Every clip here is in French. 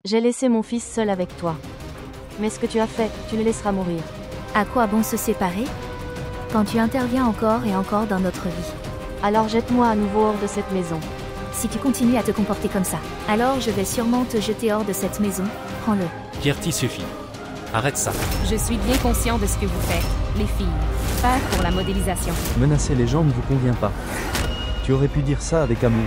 J'ai laissé mon fils seul avec toi. Mais ce que tu as fait, tu le laisseras mourir. À quoi bon se séparer? Quand tu interviens encore et encore dans notre vie. Alors jette-moi à nouveau hors de cette maison. Si tu continues à te comporter comme ça, alors je vais sûrement te jeter hors de cette maison. Prends-le. Gertie, suffit. Arrête ça. Je suis bien conscient de ce que vous faites, les filles. Faire pour la modélisation. Menacer les gens ne vous convient pas. Tu aurais pu dire ça avec amour.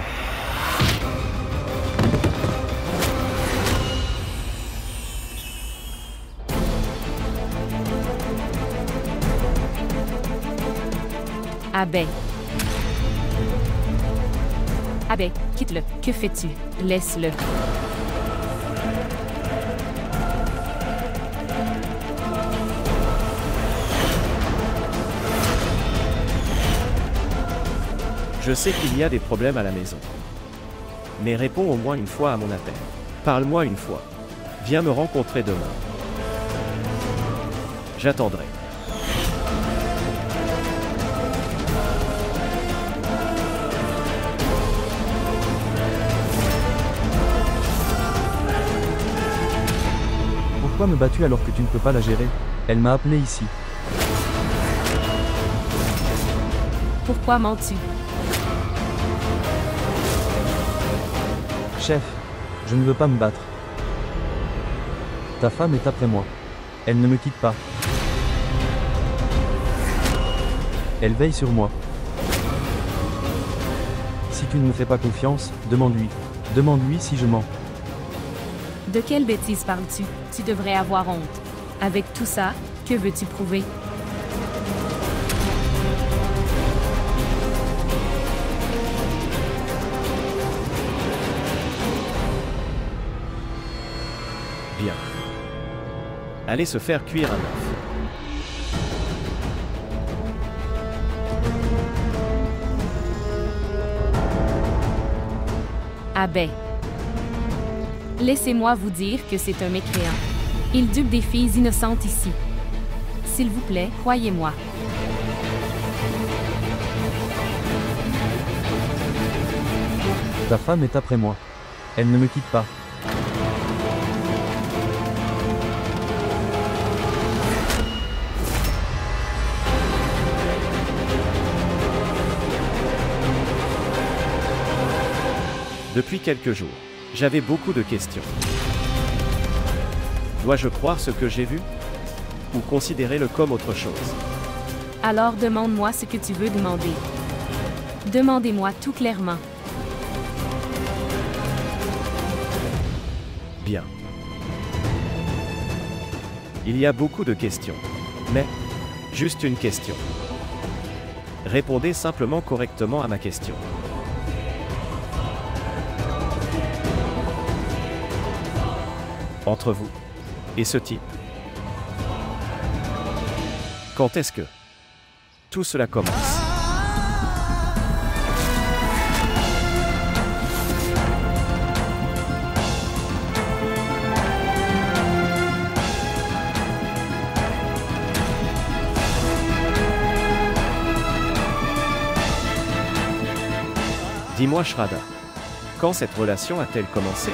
Abbé. Abbé, quitte-le. Que fais-tu? Laisse-le. Je sais qu'il y a des problèmes à la maison. Mais réponds au moins une fois à mon appel. Parle-moi une fois. Viens me rencontrer demain. J'attendrai. Pourquoi me bats-tu alors que tu ne peux pas la gérer? Elle m'a appelé ici. Pourquoi mens-tu? Chef, je ne veux pas me battre. Ta femme est après moi. Elle ne me quitte pas. Elle veille sur moi. Si tu ne me fais pas confiance, demande-lui. Demande-lui si je mens. De quelle bêtise parles-tu? Tu devrais avoir honte. Avec tout ça, que veux-tu prouver? Bien. Allez se faire cuire un œuf. Abbé. Laissez-moi vous dire que c'est un mécréant. Il dupe des filles innocentes ici. S'il vous plaît, croyez-moi. Ta femme est après moi. Elle ne me quitte pas. Depuis quelques jours, j'avais beaucoup de questions. Dois-je croire ce que j'ai vu? Ou considérer-le comme autre chose? Alors demande-moi ce que tu veux demander. Demandez-moi tout clairement. Bien. Il y a beaucoup de questions. Mais, juste une question. Répondez simplement correctement à ma question. Entre vous et ce type. Quand est-ce que tout cela commence? Dis-moi, Shraddha, quand cette relation a-t-elle commencé?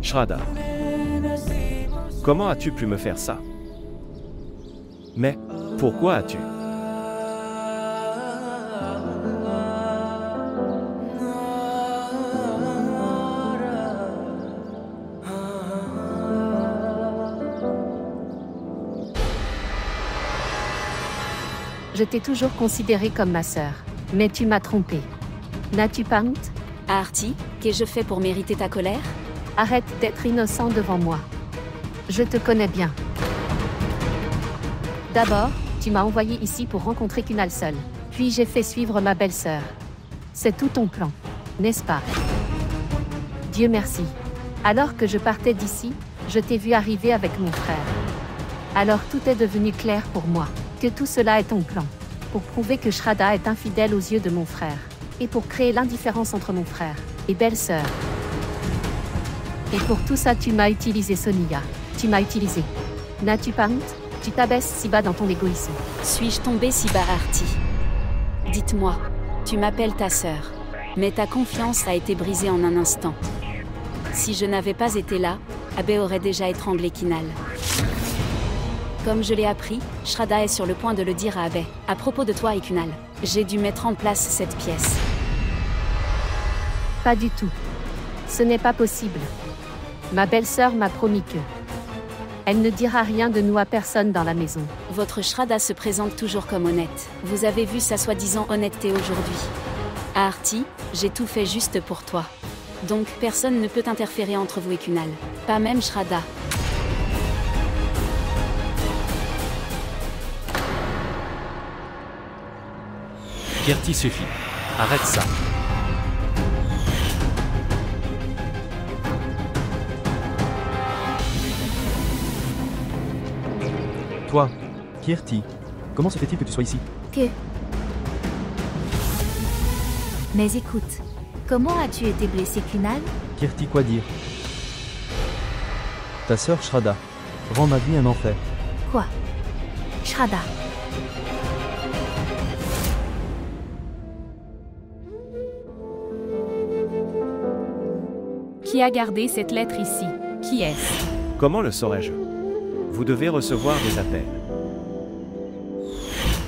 Shraddha, Comment as-tu pu me faire ça? Mais, pourquoi as-tu? Je t'ai toujours considérée comme ma sœur. Mais tu m'as trompée. N'as-tu pas honte? Artie, qu'ai-je fait pour mériter ta colère? Arrête d'être innocent devant moi. Je te connais bien. D'abord, tu m'as envoyé ici pour rencontrer Kunal seul. Puis j'ai fait suivre ma belle-sœur. C'est tout ton plan, n'est-ce pas? Dieu merci. Alors que je partais d'ici, je t'ai vu arriver avec mon frère. Alors tout est devenu clair pour moi. Que tout cela est ton plan. Pour prouver que Shraddha est infidèle aux yeux de mon frère. Et pour créer l'indifférence entre mon frère et belle-sœur. Et pour tout ça, tu m'as utilisé, Sonia. Tu m'as utilisé. N'as-tu pas honte? Tu t'abaisses si bas dans ton égoïsme. Suis-je tombée si bas, Artie? Dites-moi, tu m'appelles ta sœur. Mais ta confiance a été brisée en un instant. Si je n'avais pas été là, Abhay aurait déjà étranglé Kunal. Comme je l'ai appris, Shraddha est sur le point de le dire à Abhay, à propos de toi et Kunal. J'ai dû mettre en place cette pièce. Pas du tout. Ce n'est pas possible. Ma belle-sœur m'a promis que... Elle ne dira rien de nous à personne dans la maison. Votre Shraddha se présente toujours comme honnête. Vous avez vu sa soi-disant honnêteté aujourd'hui. À Artie, j'ai tout fait juste pour toi. Donc personne ne peut interférer entre vous et Kunal. Pas même Shraddha. Kirti, suffit. Arrête ça. Toi, Kirti, comment se fait-il que tu sois ici? Mais écoute, comment as-tu été blessé, Kunal? Kirti, quoi dire? Ta sœur Shraddha rend ma vie un enfer. Quoi? Shraddha? Qui a gardé cette lettre ici? Qui est-ce? Comment le saurais-je? Vous devez recevoir des appels.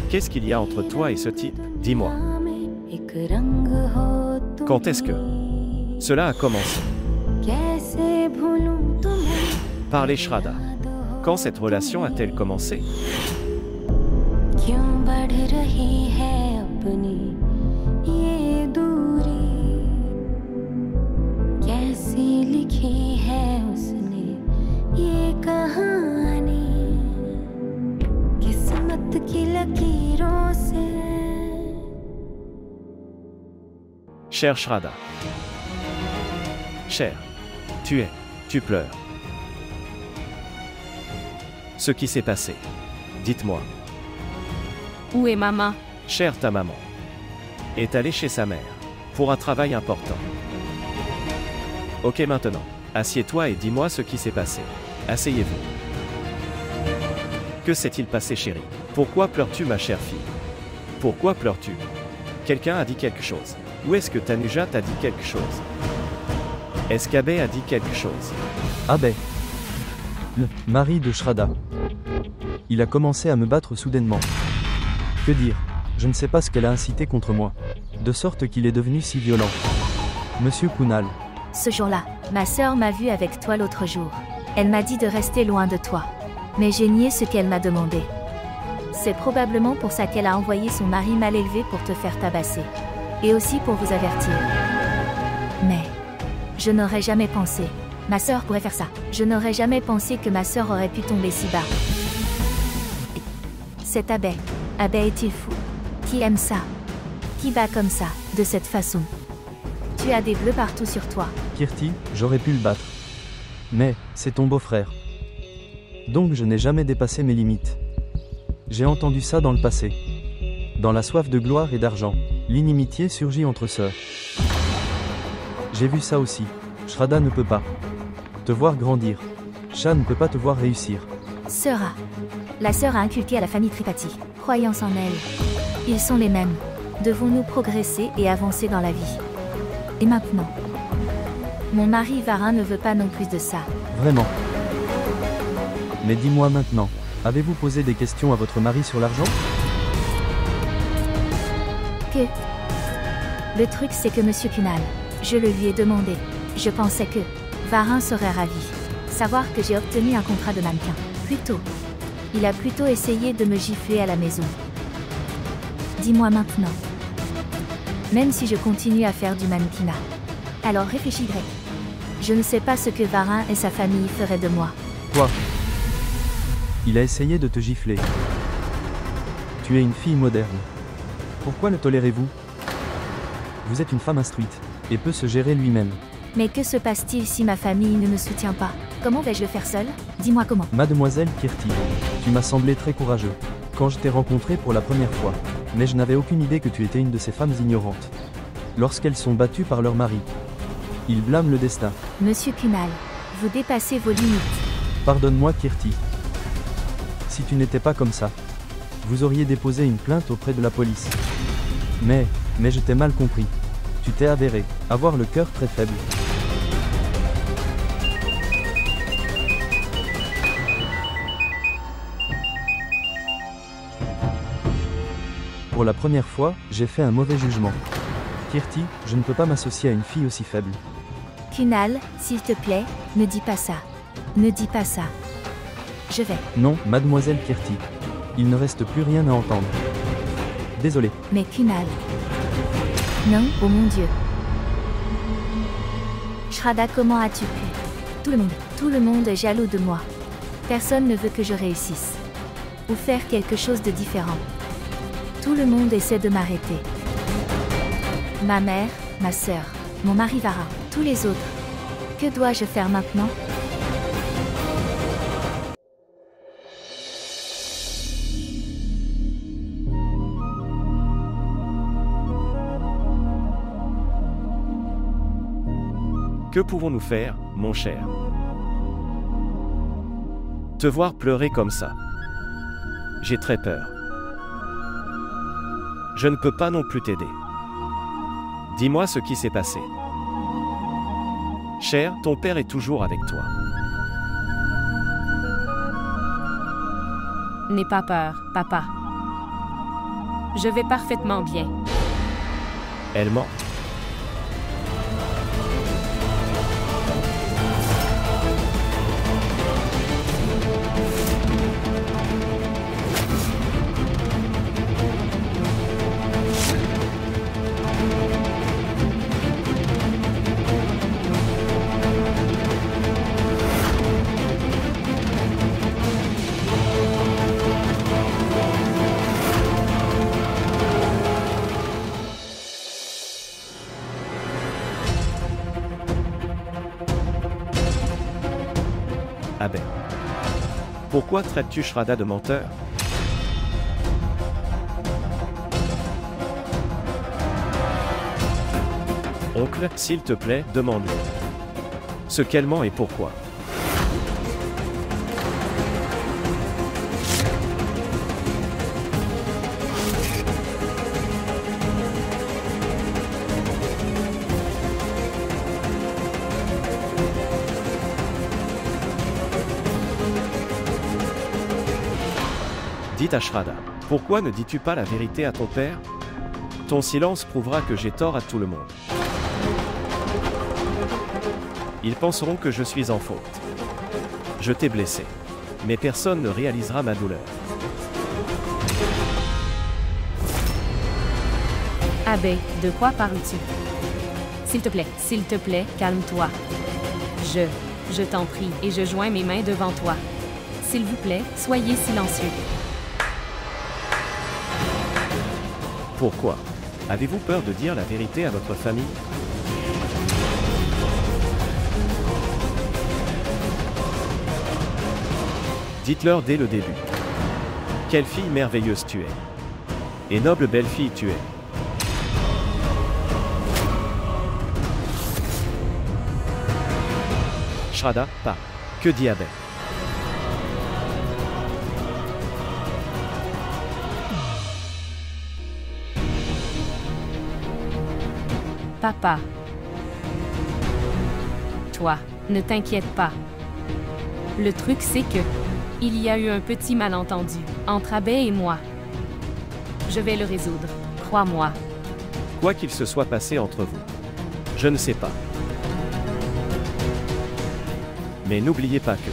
Qu'est-ce qu'il y a entre toi et ce type? Dis-moi. Quand est-ce que cela a commencé? Parlez Shraddha. Quand cette relation a-t-elle commencé? Cher Shraddha. Cher, tu pleures. Ce qui s'est passé. Dites-moi. Où est maman? Chère, ta maman est allée chez sa mère pour un travail important. Ok, maintenant, assieds-toi et dis-moi ce qui s'est passé. Asseyez-vous. Que s'est-il passé, chérie? Pourquoi pleures-tu, ma chère fille? Pourquoi pleures-tu? Quelqu'un a dit quelque chose. Ou est-ce que Tanuja t'a dit quelque chose? Est-ce qu'Abhay a dit quelque chose? Abhay, le mari de Shraddha. Il a commencé à me battre soudainement. Que dire? Je ne sais pas ce qu'elle a incité contre moi, de sorte qu'il est devenu si violent. Monsieur Kunal. Ce jour-là, ma sœur m'a vu avec toi l'autre jour. Elle m'a dit de rester loin de toi. Mais j'ai nié ce qu'elle m'a demandé. C'est probablement pour ça qu'elle a envoyé son mari mal élevé pour te faire tabasser. Et aussi pour vous avertir. Mais je n'aurais jamais pensé. Ma sœur pourrait faire ça. Je n'aurais jamais pensé que ma sœur aurait pu tomber si bas. C'est Abhay. Abhay est-il fou? Qui aime ça? Qui bat comme ça, de cette façon? Tu as des bleus partout sur toi. Kirti, j'aurais pu le battre. Mais, c'est ton beau-frère. Donc je n'ai jamais dépassé mes limites. J'ai entendu ça dans le passé. Dans la soif de gloire et d'argent, l'inimitié surgit entre sœurs. J'ai vu ça aussi. Shraddha ne peut pas te voir grandir. Shah ne peut pas te voir réussir. Sœura. La sœur a inculqué à la famille Tripathi. Croyance en elle. Ils sont les mêmes. Devons-nous progresser et avancer dans la vie? Et maintenant? Mon mari Varin ne veut pas non plus de ça. Vraiment. Mais dis-moi maintenant, avez-vous posé des questions à votre mari sur l'argent? Que? Le truc c'est que Monsieur Cunal, je le lui ai demandé. Je pensais que Varin serait ravi. Savoir que j'ai obtenu un contrat de mannequin. Plutôt. Il a plutôt essayé de me gifler à la maison. Dis-moi maintenant. Même si je continue à faire du mannequinat. Alors réfléchis Greg. Je ne sais pas ce que Varin et sa famille feraient de moi. Quoi? Il a essayé de te gifler. Tu es une fille moderne. Pourquoi le tolérez-vous? Vous êtes une femme instruite, et peut se gérer lui-même. Mais que se passe-t-il si ma famille ne me soutient pas? Comment vais-je le faire seule? Dis-moi comment. Mademoiselle Kirti, tu m'as semblé très courageux, quand je t'ai rencontrée pour la première fois. Mais je n'avais aucune idée que tu étais une de ces femmes ignorantes. Lorsqu'elles sont battues par leur mari, ils blâment le destin. Monsieur Cunal, vous dépassez vos limites. Pardonne-moi Kirti. Si tu n'étais pas comme ça, vous auriez déposé une plainte auprès de la police. Mais je t'ai mal compris. Tu t'es avéré avoir le cœur très faible. Pour la première fois, j'ai fait un mauvais jugement. Kirti, je ne peux pas m'associer à une fille aussi faible. Cunal, s'il te plaît, ne dis pas ça. Ne dis pas ça. Je vais. Non, mademoiselle Kirti. Il ne reste plus rien à entendre. Désolé. Mais Cunal. Non, oh mon Dieu. Shraddha, comment as-tu pu? Tout le monde est jaloux de moi. Personne ne veut que je réussisse. Ou faire quelque chose de différent. Tout le monde essaie de m'arrêter. Ma mère, ma sœur, mon mari Varin, tous les autres. Que dois-je faire maintenant? Que pouvons-nous faire, mon cher? Te voir pleurer comme ça. J'ai très peur. Je ne peux pas non plus t'aider. Dis-moi ce qui s'est passé. Cher, ton père est toujours avec toi. N'aie pas peur, papa. Je vais parfaitement bien. Elle ment. Abel. Pourquoi traites-tu Shraddha de menteur? Oncle, s'il te plaît, demande-lui. Ce qu'elle ment et pourquoi. Dites à Shraddha, pourquoi ne dis-tu pas la vérité à ton père? Ton silence prouvera que j'ai tort à tout le monde. Ils penseront que je suis en faute. Je t'ai blessé. Mais personne ne réalisera ma douleur. Abbé, de quoi parles-tu? S'il te plaît, calme-toi. Je t'en prie, et je joins mes mains devant toi. S'il vous plaît, soyez silencieux. Pourquoi? Avez-vous peur de dire la vérité à votre famille? Dites-leur dès le début. Quelle fille merveilleuse tu es. Et noble belle-fille tu es. Shraddha, parle. Que dit Abel? Papa. Toi, ne t'inquiète pas. Le truc c'est que Il y a eu un petit malentendu entre Abbé et moi. Je vais le résoudre, crois-moi. Quoi qu'il se soit passé entre vous, je ne sais pas. Mais n'oubliez pas que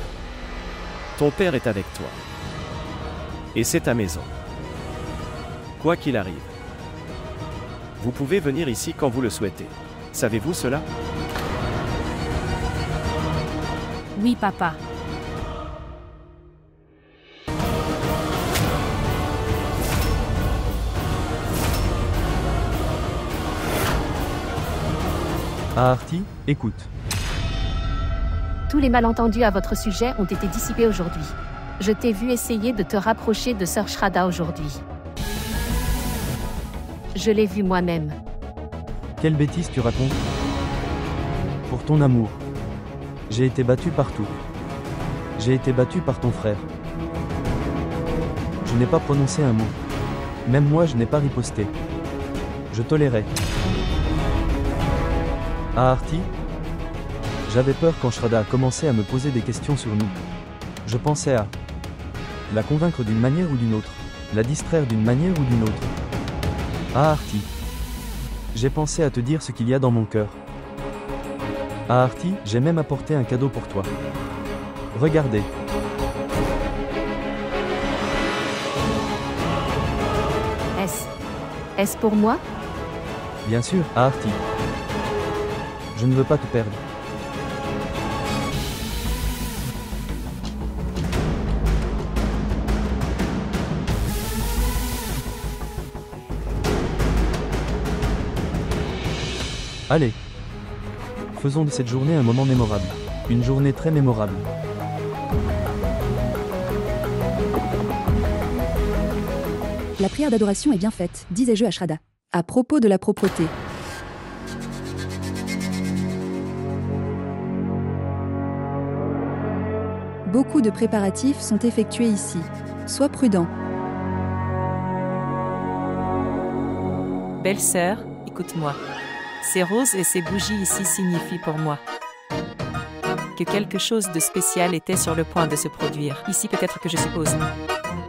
ton père est avec toi. Et c'est ta maison. Quoi qu'il arrive, vous pouvez venir ici quand vous le souhaitez. Savez-vous cela? Oui, papa. Ah Artie, écoute. Tous les malentendus à votre sujet ont été dissipés aujourd'hui. Je t'ai vu essayer de te rapprocher de Sœur Shraddha aujourd'hui. Je l'ai vu moi-même. Quelle bêtise tu racontes? Pour ton amour. J'ai été battu partout. J'ai été battu par ton frère. Je n'ai pas prononcé un mot. Même moi je n'ai pas riposté. Je tolérais. Ah Artie, j'avais peur quand Shraddha a commencé à me poser des questions sur nous. Je pensais à la convaincre d'une manière ou d'une autre, la distraire d'une manière ou d'une autre. Ah Artie, j'ai pensé à te dire ce qu'il y a dans mon cœur. Ah Artie, j'ai même apporté un cadeau pour toi. Regardez. Est-ce pour moi? Bien sûr, ah Artie. Je ne veux pas te perdre. Allez. Faisons de cette journée un moment mémorable. Une journée très mémorable. La prière d'adoration est bien faite, disais-je à Shraddha. À propos de la propreté. Beaucoup de préparatifs sont effectués ici. Sois prudent. Belle-sœur, écoute-moi. Ces roses et ces bougies ici signifient pour moi que quelque chose de spécial était sur le point de se produire. Ici peut-être que je suppose.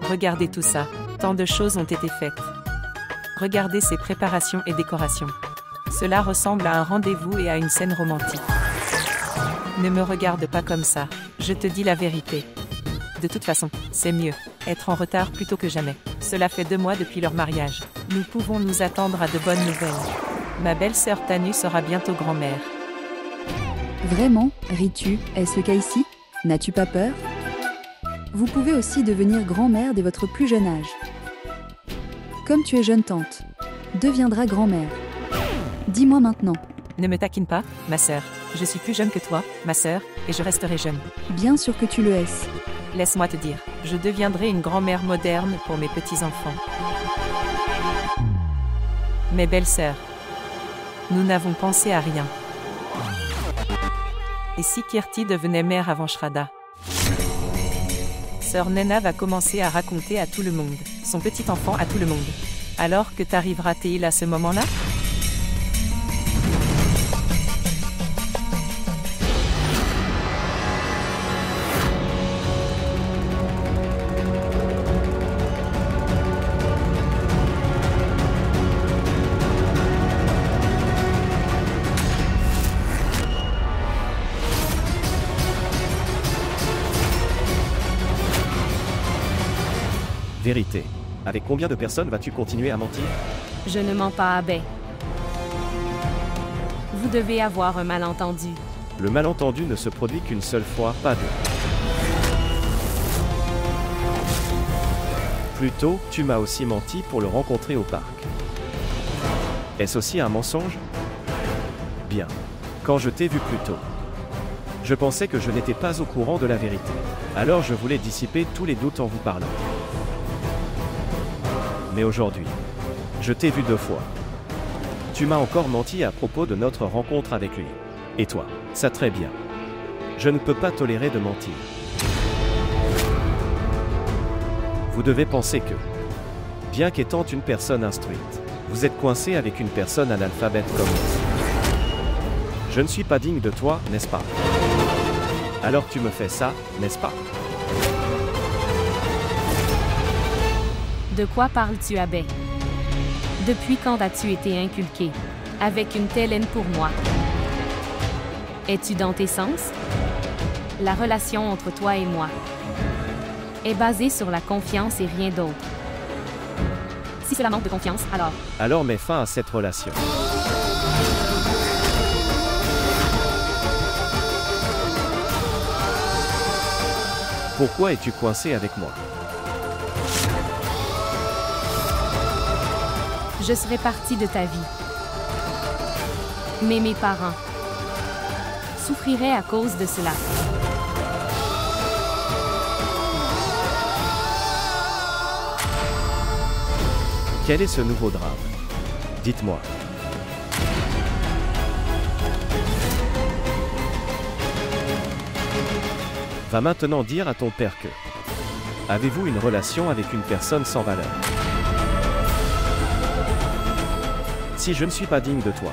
Regardez tout ça. Tant de choses ont été faites. Regardez ces préparations et décorations. Cela ressemble à un rendez-vous et à une scène romantique. Ne me regarde pas comme ça. Je te dis la vérité. De toute façon, c'est mieux. Être en retard plutôt que jamais. Cela fait 2 mois depuis leur mariage. Nous pouvons nous attendre à de bonnes nouvelles. Ma belle-sœur Tanu sera bientôt grand-mère. Vraiment, Ritu, est-ce le cas ici? N'as-tu pas peur? Vous pouvez aussi devenir grand-mère dès votre plus jeune âge. Comme tu es jeune tante, deviendras grand-mère. Dis-moi maintenant. Ne me taquine pas, ma sœur. Je suis plus jeune que toi, ma sœur, et je resterai jeune. Bien sûr que tu le es. Laisse-moi te dire, je deviendrai une grand-mère moderne pour mes petits-enfants. Mes belles-sœurs, nous n'avons pensé à rien. Et si Kirti devenait mère avant Shraddha? Sœur Nena va commencer à raconter à tout le monde, son petit enfant à tout le monde. Alors que t'arriveras Théil à ce moment-là? Vérité. Avec combien de personnes vas-tu continuer à mentir? Je ne mens pas, Abbé. Vous devez avoir un malentendu. Le malentendu ne se produit qu'une seule fois, pas deux. Plus tôt, tu m'as aussi menti pour le rencontrer au parc. Est-ce aussi un mensonge? Bien. Quand je t'ai vu plus tôt, je pensais que je n'étais pas au courant de la vérité. Alors je voulais dissiper tous les doutes en vous parlant. Mais aujourd'hui, je t'ai vu 2 fois. Tu m'as encore menti à propos de notre rencontre avec lui. Et toi, ça très bien. Je ne peux pas tolérer de mentir. Vous devez penser que, bien qu'étant une personne instruite, vous êtes coincé avec une personne analphabète comme moi. Je ne suis pas digne de toi, n'est-ce pas? Alors tu me fais ça, n'est-ce pas? De quoi parles-tu, Abbé? Depuis quand as-tu été inculqué avec une telle haine pour moi? Es-tu dans tes sens? La relation entre toi et moi est basée sur la confiance et rien d'autre. Si cela manque de confiance, alors... Alors mets fin à cette relation. Pourquoi es-tu coincé avec moi? Je serais partie de ta vie. Mais mes parents souffriraient à cause de cela. Quel est ce nouveau drame? Dites-moi. Va maintenant dire à ton père que... Avez-vous une relation avec une personne sans valeur? Si je ne suis pas digne de toi,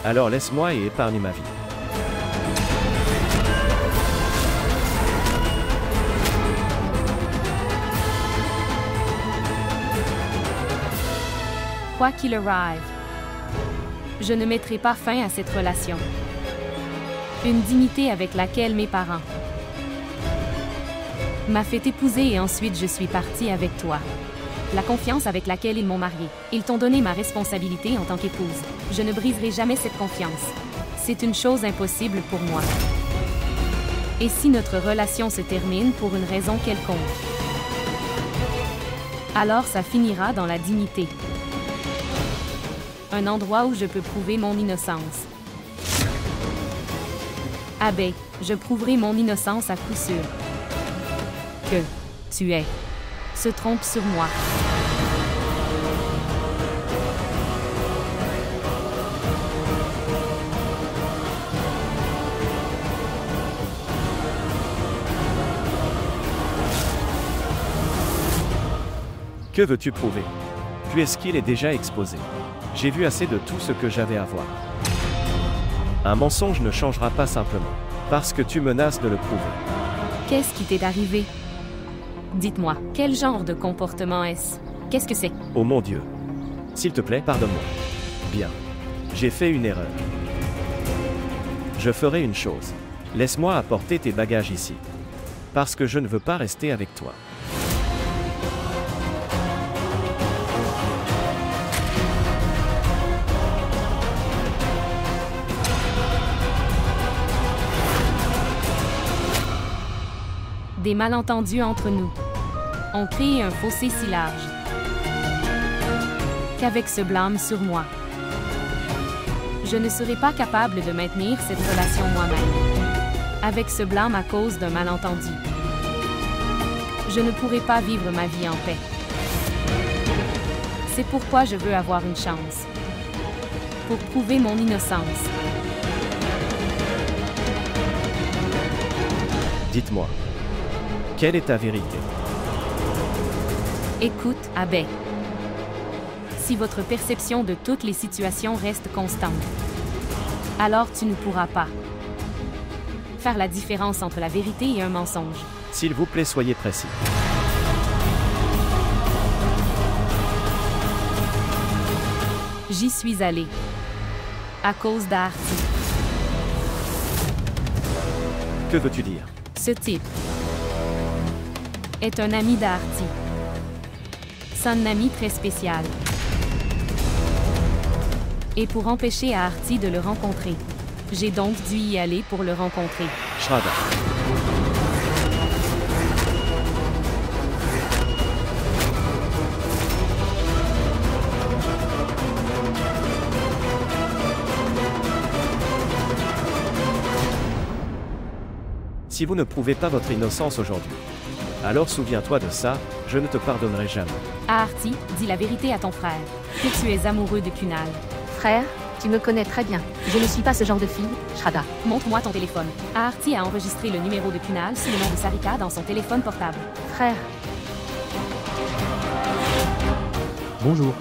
alors laisse-moi et épargne ma vie. Quoi qu'il arrive, je ne mettrai pas fin à cette relation. Une dignité avec laquelle mes parents m'a fait épouser et ensuite je suis partie avec toi. La confiance avec laquelle ils m'ont mariée. Ils t'ont donné ma responsabilité en tant qu'épouse. Je ne briserai jamais cette confiance. C'est une chose impossible pour moi. Et si notre relation se termine pour une raison quelconque, alors ça finira dans la dignité. Un endroit où je peux prouver mon innocence. Abbé, je prouverai mon innocence à coup sûr. Que tu es se trompe sur moi. Que veux-tu prouver? Puisqu'il est déjà exposé. J'ai vu assez de tout ce que j'avais à voir. Un mensonge ne changera pas simplement parce que tu menaces de le prouver. Qu'est-ce qui t'est arrivé? Dites-moi, quel genre de comportement est-ce? Qu'est-ce que c'est? Oh mon Dieu. S'il te plaît, pardonne-moi. Bien. J'ai fait une erreur. Je ferai une chose. Laisse-moi apporter tes bagages ici. Parce que je ne veux pas rester avec toi. Des malentendus entre nous ont créé un fossé si large qu'avec ce blâme sur moi, je ne serai pas capable de maintenir cette relation moi-même. Avec ce blâme à cause d'un malentendu, je ne pourrai pas vivre ma vie en paix. C'est pourquoi je veux avoir une chance pour prouver mon innocence. Dites-moi. Quelle est ta vérité? Écoute, Abbé. Si votre perception de toutes les situations reste constante, alors tu ne pourras pas faire la différence entre la vérité et un mensonge. S'il vous plaît, soyez précis. J'y suis allée à cause d'Artie. Que veux-tu dire? Ce type est un ami d'Artie. C'est un ami très spécial. Et pour empêcher Artie de le rencontrer, j'ai donc dû y aller pour le rencontrer. Shraddha. Si vous ne prouvez pas votre innocence aujourd'hui, alors souviens-toi de ça, je ne te pardonnerai jamais. Artie, dis la vérité à ton frère, que tu es amoureux de Kunal. Frère, tu me connais très bien. Je ne suis pas ce genre de fille, Shraddha. Montre-moi ton téléphone. Artie a enregistré le numéro de Kunal sous le nom de Sarika dans son téléphone portable. Frère. Bonjour.